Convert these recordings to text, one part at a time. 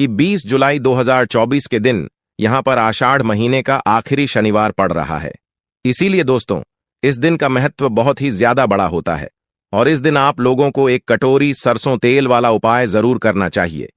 कि 20 जुलाई 2024 के दिन यहां पर आषाढ़ महीने का आखिरी शनिवार पड़ रहा है। इसीलिए दोस्तों, इस दिन का महत्व बहुत ही ज्यादा बड़ा होता है और इस दिन आप लोगों को एक कटोरी सरसों तेल वाला उपाय जरूर करना चाहिए।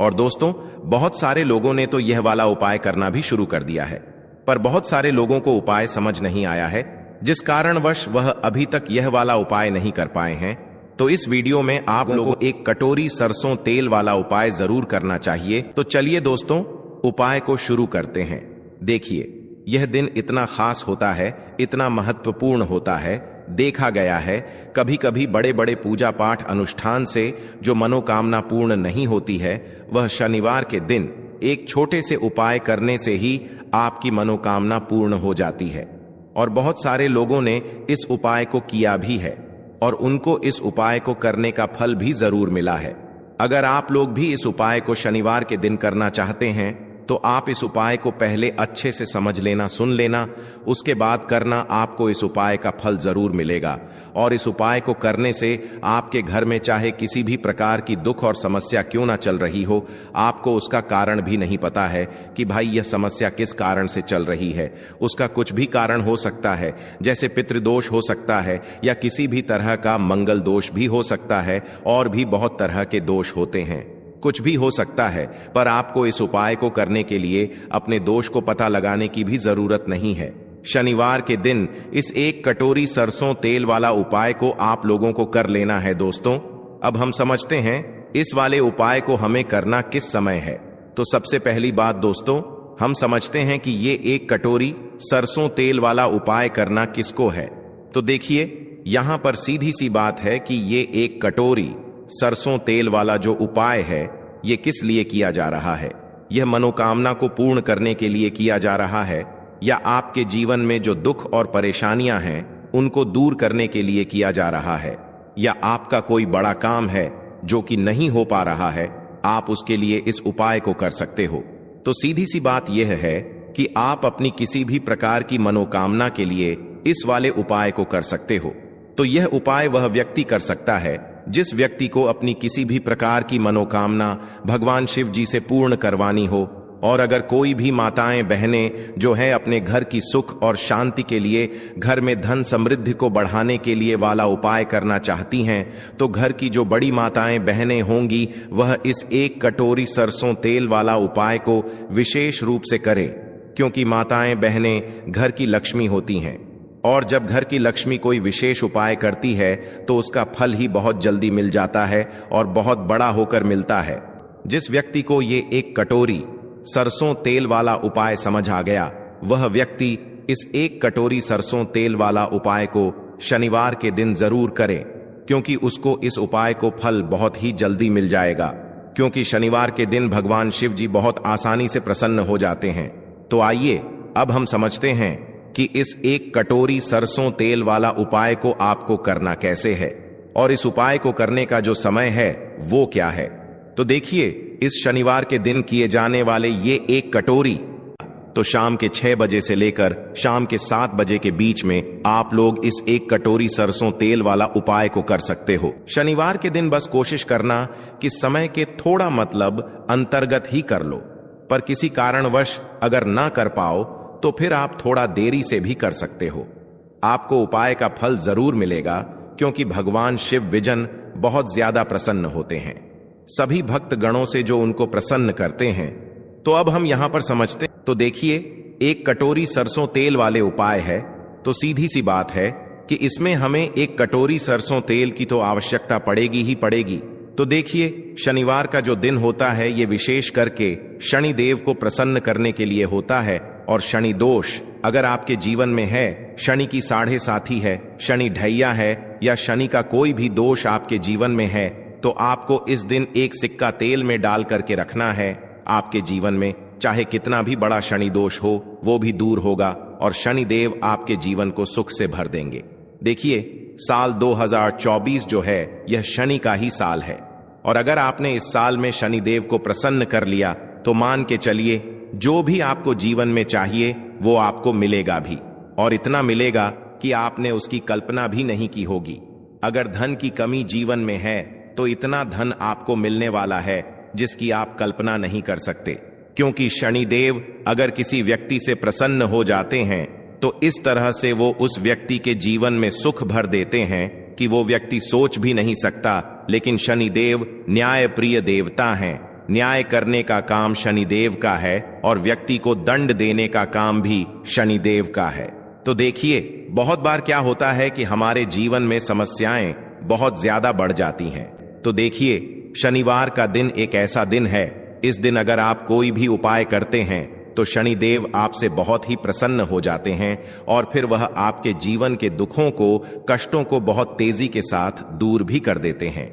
और दोस्तों, बहुत सारे लोगों ने तो यह वाला उपाय करना भी शुरू कर दिया है, पर बहुत सारे लोगों को उपाय समझ नहीं आया है, जिस कारणवश वह अभी तक यह वाला उपाय नहीं कर पाए हैं। तो इस वीडियो में आप लोगों को एक कटोरी सरसों तेल वाला उपाय जरूर करना चाहिए। तो चलिए दोस्तों, उपाय को शुरू करते हैं। देखिए, यह दिन इतना खास होता है, इतना महत्वपूर्ण होता है। देखा गया है कभी कभी बड़े बड़े पूजा पाठ अनुष्ठान से जो मनोकामना पूर्ण नहीं होती है, वह शनिवार के दिन एक छोटे से उपाय करने से ही आपकी मनोकामना पूर्ण हो जाती है। और बहुत सारे लोगों ने इस उपाय को किया भी है और उनको इस उपाय को करने का फल भी जरूर मिला है। अगर आप लोग भी इस उपाय को शनिवार के दिन करना चाहते हैं तो आप इस उपाय को पहले अच्छे से समझ लेना, सुन लेना, उसके बाद करना। आपको इस उपाय का फल जरूर मिलेगा और इस उपाय को करने से आपके घर में चाहे किसी भी प्रकार की दुख और समस्या क्यों ना चल रही हो, आपको उसका कारण भी नहीं पता है कि भाई यह समस्या किस कारण से चल रही है। उसका कुछ भी कारण हो सकता है, जैसे पितृदोष हो सकता है या किसी भी तरह का मंगल दोष भी हो सकता है, और भी बहुत तरह के दोष होते हैं। कुछ भी हो सकता है, पर आपको इस उपाय को करने के लिए अपने दोष को पता लगाने की भी जरूरत नहीं है। शनिवार के दिन इस एक कटोरी सरसों तेल वाला उपाय को आप लोगों को कर लेना है। दोस्तों, अब हम समझते हैं इस वाले उपाय को हमें करना किस समय है। तो सबसे पहली बात दोस्तों, हम समझते हैं कि ये एक कटोरी सरसों तेल वाला उपाय करना किसको है। तो देखिए, यहां पर सीधी सी बात है कि ये एक कटोरी सरसों तेल वाला जो उपाय है, ये किस लिए किया जा रहा है। यह मनोकामना को पूर्ण करने के लिए किया जा रहा है, या आपके जीवन में जो दुख और परेशानियां हैं उनको दूर करने के लिए किया जा रहा है, या आपका कोई बड़ा काम है जो कि नहीं हो पा रहा है, आप उसके लिए इस उपाय को कर सकते हो। तो सीधी सी बात यह है कि आप अपनी किसी भी प्रकार की मनोकामना के लिए इस वाले उपाय को कर सकते हो। तो यह उपाय वह व्यक्ति कर सकता है जिस व्यक्ति को अपनी किसी भी प्रकार की मनोकामना भगवान शिव जी से पूर्ण करवानी हो। और अगर कोई भी माताएं बहनें जो है अपने घर की सुख और शांति के लिए, घर में धन समृद्धि को बढ़ाने के लिए वाला उपाय करना चाहती हैं, तो घर की जो बड़ी माताएं बहनें होंगी वह इस एक कटोरी सरसों तेल वाला उपाय को विशेष रूप से करें, क्योंकि माताएं बहनें घर की लक्ष्मी होती हैं। और जब घर की लक्ष्मी कोई विशेष उपाय करती है तो उसका फल ही बहुत जल्दी मिल जाता है और बहुत बड़ा होकर मिलता है। जिस व्यक्ति को ये एक कटोरी सरसों तेल वाला उपाय समझ आ गया, वह व्यक्ति इस एक कटोरी सरसों तेल वाला उपाय को शनिवार के दिन जरूर करे, क्योंकि उसको इस उपाय को फल बहुत ही जल्दी मिल जाएगा। क्योंकि शनिवार के दिन भगवान शिव जी बहुत आसानी से प्रसन्न हो जाते हैं। तो आइए अब हम समझते हैं कि इस एक कटोरी सरसों तेल वाला उपाय को आपको करना कैसे है और इस उपाय को करने का जो समय है वो क्या है। तो देखिए, इस शनिवार के दिन किए जाने वाले ये एक कटोरी तो शाम के 6 बजे से लेकर शाम के 7 बजे के बीच में आप लोग इस एक कटोरी सरसों तेल वाला उपाय को कर सकते हो। शनिवार के दिन बस कोशिश करना कि समय के थोड़ा मतलब अंतर्गत ही कर लो, पर किसी कारणवश अगर ना कर पाओ तो फिर आप थोड़ा देरी से भी कर सकते हो। आपको उपाय का फल जरूर मिलेगा, क्योंकि भगवान शिव विजन बहुत ज्यादा प्रसन्न होते हैं सभी भक्त गणों से जो उनको प्रसन्न करते हैं। तो अब हम यहां पर समझते, तो देखिए, एक कटोरी सरसों तेल वाले उपाय है, तो सीधी सी बात है कि इसमें हमें एक कटोरी सरसों तेल की तो आवश्यकता पड़ेगी ही पड़ेगी। तो देखिए, शनिवार का जो दिन होता है ये विशेष करके शनि देव को प्रसन्न करने के लिए होता है। और शनि दोष अगर आपके जीवन में है, शनि की साढ़े साथी है, शनि ढैया है, या शनि का कोई भी दोष आपके जीवन में है, तो आपको इस दिन एक सिक्का तेल में डाल करके रखना है। आपके जीवन में चाहे कितना भी बड़ा शनि दोष हो वो भी दूर होगा और शनि देव आपके जीवन को सुख से भर देंगे। देखिए, साल 2024 जो है यह शनि का ही साल है, और अगर आपने इस साल में शनि देव को प्रसन्न कर लिया तो मान के चलिए जो भी आपको जीवन में चाहिए वो आपको मिलेगा भी, और इतना मिलेगा कि आपने उसकी कल्पना भी नहीं की होगी। अगर धन की कमी जीवन में है तो इतना धन आपको मिलने वाला है जिसकी आप कल्पना नहीं कर सकते। क्योंकि शनिदेव अगर किसी व्यक्ति से प्रसन्न हो जाते हैं तो इस तरह से वो उस व्यक्ति के जीवन में सुख भर देते हैं कि वो व्यक्ति सोच भी नहीं सकता। लेकिन शनिदेव न्याय प्रिय देवता हैं। न्याय करने का काम शनिदेव का है और व्यक्ति को दंड देने का काम भी शनिदेव का है। तो देखिए, बहुत बार क्या होता है कि हमारे जीवन में समस्याएं बहुत ज्यादा बढ़ जाती हैं। तो देखिए, शनिवार का दिन एक ऐसा दिन है, इस दिन अगर आप कोई भी उपाय करते हैं तो शनिदेव आपसे बहुत ही प्रसन्न हो जाते हैं और फिर वह आपके जीवन के दुखों को, कष्टों को बहुत तेजी के साथ दूर भी कर देते हैं।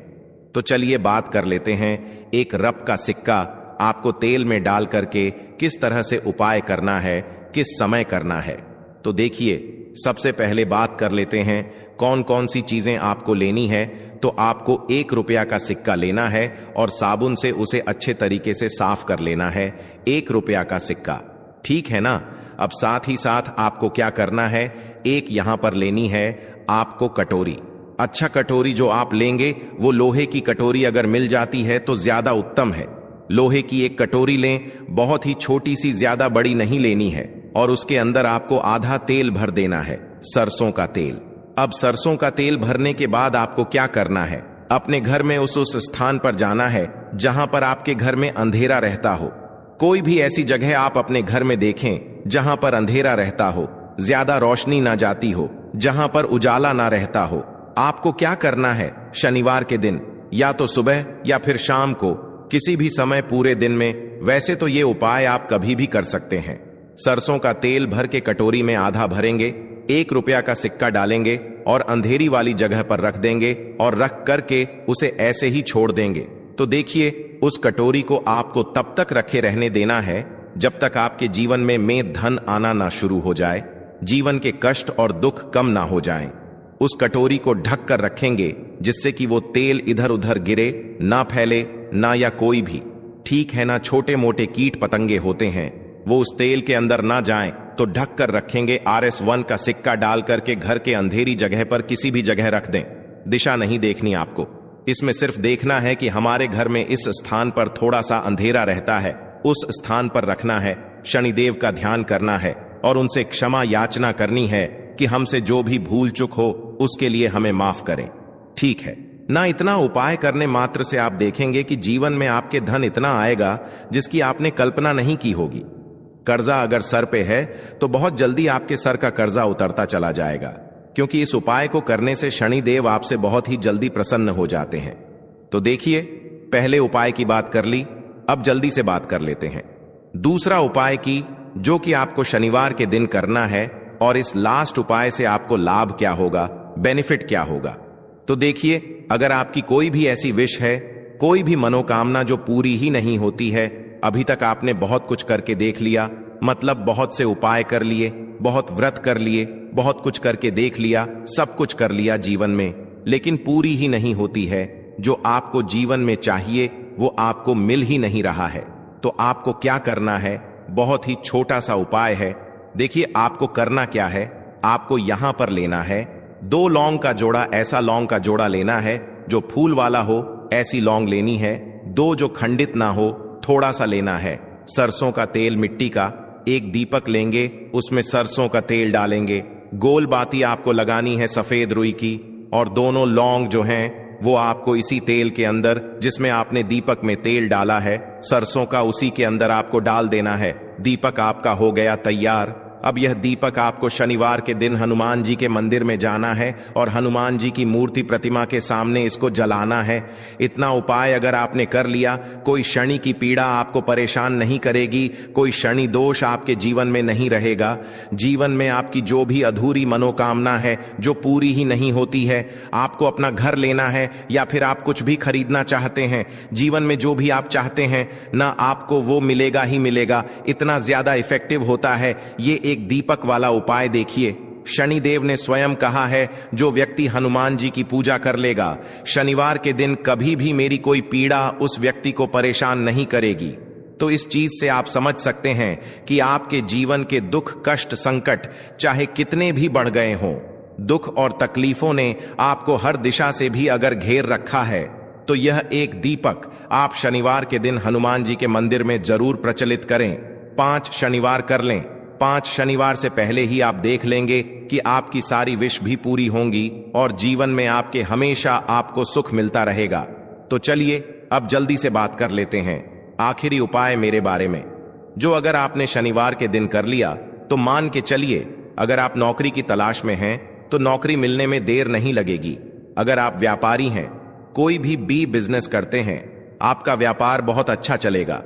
तो चलिए बात कर लेते हैं एक रप का सिक्का आपको तेल में डाल करके किस तरह से उपाय करना है, किस समय करना है। तो देखिए, सबसे पहले बात कर लेते हैं कौन कौन सी चीजें आपको लेनी है। तो आपको 1 रुपया का सिक्का लेना है और साबुन से उसे अच्छे तरीके से साफ कर लेना है। 1 रुपया का सिक्का, ठीक है ना। अब साथ ही साथ आपको क्या करना है, एक यहां पर लेनी है आपको कटोरी। अच्छा, कटोरी जो आप लेंगे वो लोहे की कटोरी अगर मिल जाती है तो ज्यादा उत्तम है। लोहे की एक कटोरी लें, बहुत ही छोटी सी, ज्यादा बड़ी नहीं लेनी है। और उसके अंदर आपको आधा तेल भर देना है, सरसों का तेल। अब सरसों का तेल भरने के बाद आपको क्या करना है, अपने घर में उस स्थान पर जाना है जहां पर आपके घर में अंधेरा रहता हो। कोई भी ऐसी जगह आप अपने घर में देखें जहां पर अंधेरा रहता हो, ज्यादा रोशनी ना जाती हो, जहां पर उजाला ना रहता हो। आपको क्या करना है, शनिवार के दिन या तो सुबह या फिर शाम को, किसी भी समय पूरे दिन में। वैसे तो ये उपाय आप कभी भी कर सकते हैं। सरसों का तेल भर के कटोरी में आधा भरेंगे, 1 रुपया का सिक्का डालेंगे और अंधेरी वाली जगह पर रख देंगे और रख करके उसे ऐसे ही छोड़ देंगे। तो देखिए, उस कटोरी को आपको तब तक रखे रहने देना है जब तक आपके जीवन में धन आना ना शुरू हो जाए, जीवन के कष्ट और दुख कम ना हो जाएं। उस कटोरी को ढक कर रखेंगे जिससे कि वो तेल इधर उधर गिरे ना, फैले ना, या कोई भी, ठीक है ना, छोटे मोटे कीट पतंगे होते हैं वो उस तेल के अंदर ना जाएं। तो ढक कर रखेंगे। RS1 का सिक्का डाल करके घर के अंधेरी जगह पर किसी भी जगह रख दें। दिशा नहीं देखनी आपको, इसमें सिर्फ देखना है कि हमारे घर में इस स्थान पर थोड़ा सा अंधेरा रहता है, उस स्थान पर रखना है। शनिदेव का ध्यान करना है और उनसे क्षमा याचना करनी है कि हमसे जो भी भूल चूक हो उसके लिए हमें माफ करें, ठीक है ना। इतना उपाय करने मात्र से आप देखेंगे कि जीवन में आपके धन इतना आएगा जिसकी आपने कल्पना नहीं की होगी। कर्जा अगर सर पे है तो बहुत जल्दी आपके सर का कर्जा उतरता चला जाएगा, क्योंकि इस उपाय को करने से शनिदेव आपसे बहुत ही जल्दी प्रसन्न हो जाते हैं। तो देखिए, पहले उपाय की बात कर ली, अब जल्दी से बात कर लेते हैं दूसरा उपाय की, जो कि आपको शनिवार के दिन करना है। और इस लास्ट उपाय से आपको लाभ क्या होगा, बेनिफिट क्या होगा। तो देखिए, अगर आपकी कोई भी ऐसी विश है, कोई भी मनोकामना जो पूरी ही नहीं होती है, अभी तक आपने बहुत कुछ करके देख लिया, मतलब बहुत से उपाय कर लिए, बहुत व्रत कर लिए, बहुत कुछ करके देख लिया, सब कुछ कर लिया जीवन में, लेकिन पूरी ही नहीं होती है। जो आपको जीवन में चाहिए वो आपको मिल ही नहीं रहा है। तो आपको क्या करना है, बहुत ही छोटा सा उपाय है। देखिए, आपको करना क्या है, आपको यहां पर लेना है 2 लौंग का जोड़ा। ऐसा लौंग का जोड़ा लेना है जो फूल वाला हो, ऐसी लौंग लेनी है। 2 जो खंडित ना हो, थोड़ा सा लेना है। सरसों का तेल मिट्टी का, 1 दीपक लेंगे, उसमें सरसों का तेल डालेंगे। गोल बाती आपको लगानी है सफेद रुई की, और दोनों लौंग जो हैं वो आपको इसी तेल के अंदर, जिसमें आपने दीपक में तेल डाला है सरसों का, उसी के अंदर आपको डाल देना है। दीपक आपका हो गया तैयार। अब यह दीपक आपको शनिवार के दिन हनुमान जी के मंदिर में जाना है और हनुमान जी की मूर्ति प्रतिमा के सामने इसको जलाना है। इतना उपाय अगर आपने कर लिया, कोई शनि की पीड़ा आपको परेशान नहीं करेगी, कोई शनि दोष आपके जीवन में नहीं रहेगा। जीवन में आपकी जो भी अधूरी मनोकामना है, जो पूरी ही नहीं होती है, आपको अपना घर लेना है या फिर आप कुछ भी खरीदना चाहते हैं, जीवन में जो भी आप चाहते हैं ना, आपको वो मिलेगा ही मिलेगा। इतना ज्यादा इफेक्टिव होता है ये एक दीपक वाला उपाय। देखिए, शनिदेव ने स्वयं कहा है, जो व्यक्ति हनुमान जी की पूजा कर लेगा शनिवार के दिन, कभी भी मेरी कोई पीड़ा उस व्यक्ति को परेशान नहीं करेगी। तो इस चीज से आप समझ सकते हैं कि आपके जीवन के दुख, कष्ट, संकट चाहे कितने भी बढ़ गए हों, दुख और तकलीफों ने आपको हर दिशा से भी अगर घेर रखा है, तो यह एक दीपक आप शनिवार के दिन हनुमान जी के मंदिर में जरूर प्रचलित करें। 5 शनिवार कर लें। 5 शनिवार से पहले ही आप देख लेंगे कि आपकी सारी विश भी पूरी होंगी और जीवन में आपके हमेशा आपको सुख मिलता रहेगा। तो चलिए अब जल्दी से बात कर लेते हैं आखिरी उपाय मेरे बारे में, जो अगर आपने शनिवार के दिन कर लिया तो मान के चलिए अगर आप नौकरी की तलाश में हैं तो नौकरी मिलने में देर नहीं लगेगी। अगर आप व्यापारी हैं, कोई भी बिजनेस करते हैं, आपका व्यापार बहुत अच्छा चलेगा।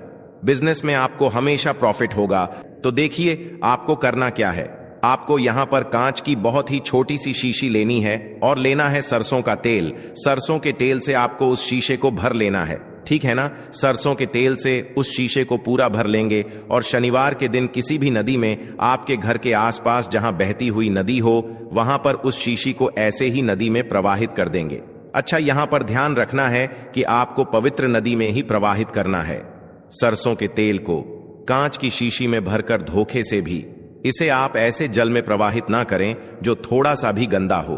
बिजनेस में आपको हमेशा प्रॉफिट होगा। तो देखिए आपको करना क्या है। आपको यहां पर कांच की बहुत ही छोटी सी शीशी लेनी है और लेना है सरसों का तेल। सरसों के तेल से आपको उस शीशे को भर लेना है, ठीक है ना। सरसों के तेल से उस शीशे को पूरा भर लेंगे और शनिवार के दिन किसी भी नदी में, आपके घर के आसपास जहां बहती हुई नदी हो, वहां पर उस शीशी को ऐसे ही नदी में प्रवाहित कर देंगे। अच्छा, यहां पर ध्यान रखना है कि आपको पवित्र नदी में ही प्रवाहित करना है। सरसों के तेल को कांच की शीशी में भरकर धोखे से भी इसे आप ऐसे जल में प्रवाहित ना करें जो थोड़ा सा भी गंदा हो।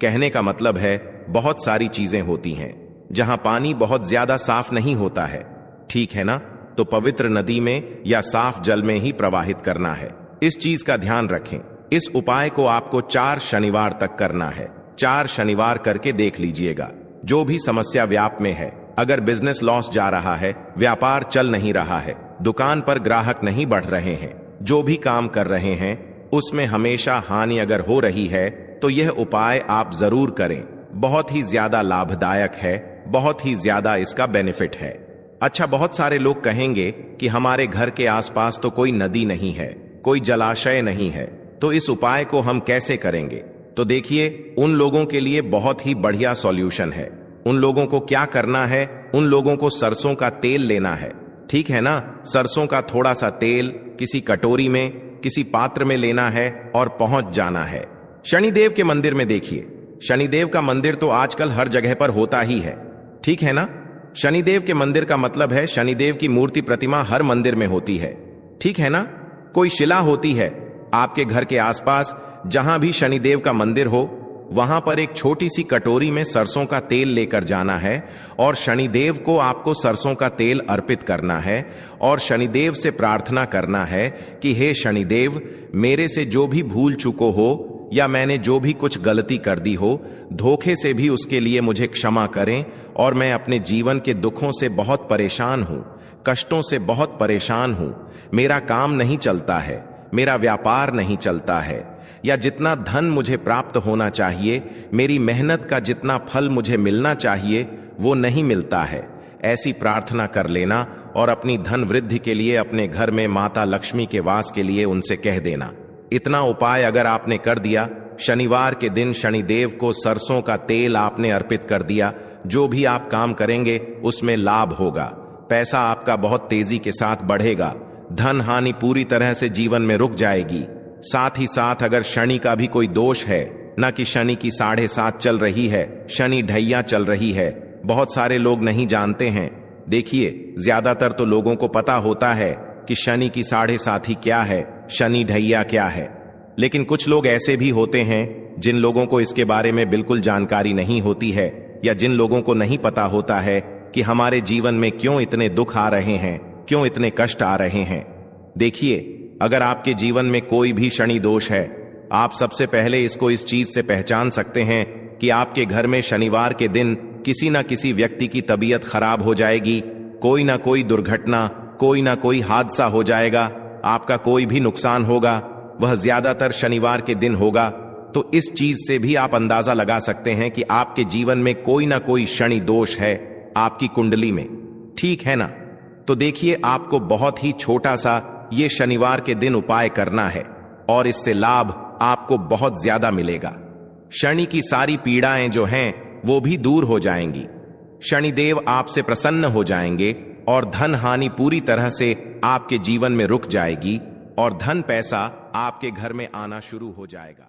कहने का मतलब है बहुत सारी चीजें होती हैं जहां पानी बहुत ज्यादा साफ नहीं होता है, ठीक है ना। तो पवित्र नदी में या साफ जल में ही प्रवाहित करना है। इस चीज का ध्यान रखें। इस उपाय को आपको 4 शनिवार तक करना है। 4 शनिवार करके देख लीजिएगा। जो भी समस्या व्याप में है, अगर बिजनेस लॉस जा रहा है, व्यापार चल नहीं रहा है, दुकान पर ग्राहक नहीं बढ़ रहे हैं, जो भी काम कर रहे हैं उसमें हमेशा हानि अगर हो रही है, तो यह उपाय आप जरूर करें। बहुत ही ज्यादा लाभदायक है, बहुत ही ज्यादा इसका बेनिफिट है। अच्छा, बहुत सारे लोग कहेंगे कि हमारे घर के आसपास तो कोई नदी नहीं है, कोई जलाशय नहीं है, तो इस उपाय को हम कैसे करेंगे। तो देखिए, उन लोगों के लिए बहुत ही बढ़िया सॉल्यूशन है। उन लोगों को क्या करना है, उन लोगों को सरसों का तेल लेना है, ठीक है ना। सरसों का थोड़ा सा तेल किसी कटोरी में, किसी पात्र में लेना है और पहुंच जाना है शनिदेव के मंदिर में। देखिए, शनिदेव का मंदिर तो आजकल हर जगह पर होता ही है, ठीक है ना। शनिदेव के मंदिर का मतलब है शनिदेव की मूर्ति प्रतिमा हर मंदिर में होती है, ठीक है ना। कोई शिला होती है आपके घर के आसपास, जहां भी शनिदेव का मंदिर हो, वहां पर एक छोटी सी कटोरी में सरसों का तेल लेकर जाना है और शनिदेव को आपको सरसों का तेल अर्पित करना है और शनिदेव से प्रार्थना करना है कि हे शनिदेव, मेरे से जो भी भूल चुको हो या मैंने जो भी कुछ गलती कर दी हो, धोखे से भी उसके लिए मुझे क्षमा करें। और मैं अपने जीवन के दुखों से बहुत परेशान हूं, कष्टों से बहुत परेशान हूं। मेरा काम नहीं चलता है, मेरा व्यापार नहीं चलता है, या जितना धन मुझे प्राप्त होना चाहिए, मेरी मेहनत का जितना फल मुझे मिलना चाहिए, वो नहीं मिलता है। ऐसी प्रार्थना कर लेना और अपनी धन वृद्धि के लिए अपने घर में माता लक्ष्मी के वास के लिए उनसे कह देना। इतना उपाय अगर आपने कर दिया, शनिवार के दिन शनिदेव को सरसों का तेल आपने अर्पित कर दिया, जो भी आप काम करेंगे उसमें लाभ होगा। पैसा आपका बहुत तेजी के साथ बढ़ेगा, धन हानि पूरी तरह से जीवन में रुक जाएगी। साथ ही साथ अगर शनि का भी कोई दोष है, न कि शनि की 7.5 चल रही है, शनि ढैया चल रही है, बहुत सारे लोग नहीं जानते हैं। देखिए, ज्यादातर तो लोगों को पता होता है कि शनि की 7.5 ही क्या है, शनि ढैया क्या है, लेकिन कुछ लोग ऐसे भी होते हैं जिन लोगों को इसके बारे में बिल्कुल जानकारी नहीं होती है, या जिन लोगों को नहीं पता होता है कि हमारे जीवन में क्यों इतने दुख आ रहे हैं, क्यों इतने कष्ट आ रहे हैं। देखिए, अगर आपके जीवन में कोई भी शनि दोष है, आप सबसे पहले इसको इस चीज से पहचान सकते हैं कि आपके घर में शनिवार के दिन किसी न किसी व्यक्ति की तबीयत खराब हो जाएगी, कोई ना कोई दुर्घटना, कोई ना कोई हादसा हो जाएगा, आपका कोई भी नुकसान होगा, वह ज्यादातर शनिवार के दिन होगा। तो इस चीज से भी आप अंदाजा लगा सकते हैं कि आपके जीवन में कोई ना कोई शनि दोष है आपकी कुंडली में, ठीक है ना। तो देखिए, आपको बहुत ही छोटा सा ये शनिवार के दिन उपाय करना है और इससे लाभ आपको बहुत ज्यादा मिलेगा। शनि की सारी पीड़ाएं जो हैं वो भी दूर हो जाएंगी। शनिदेव आपसे प्रसन्न हो जाएंगे और धन हानि पूरी तरह से आपके जीवन में रुक जाएगी और धन पैसा आपके घर में आना शुरू हो जाएगा।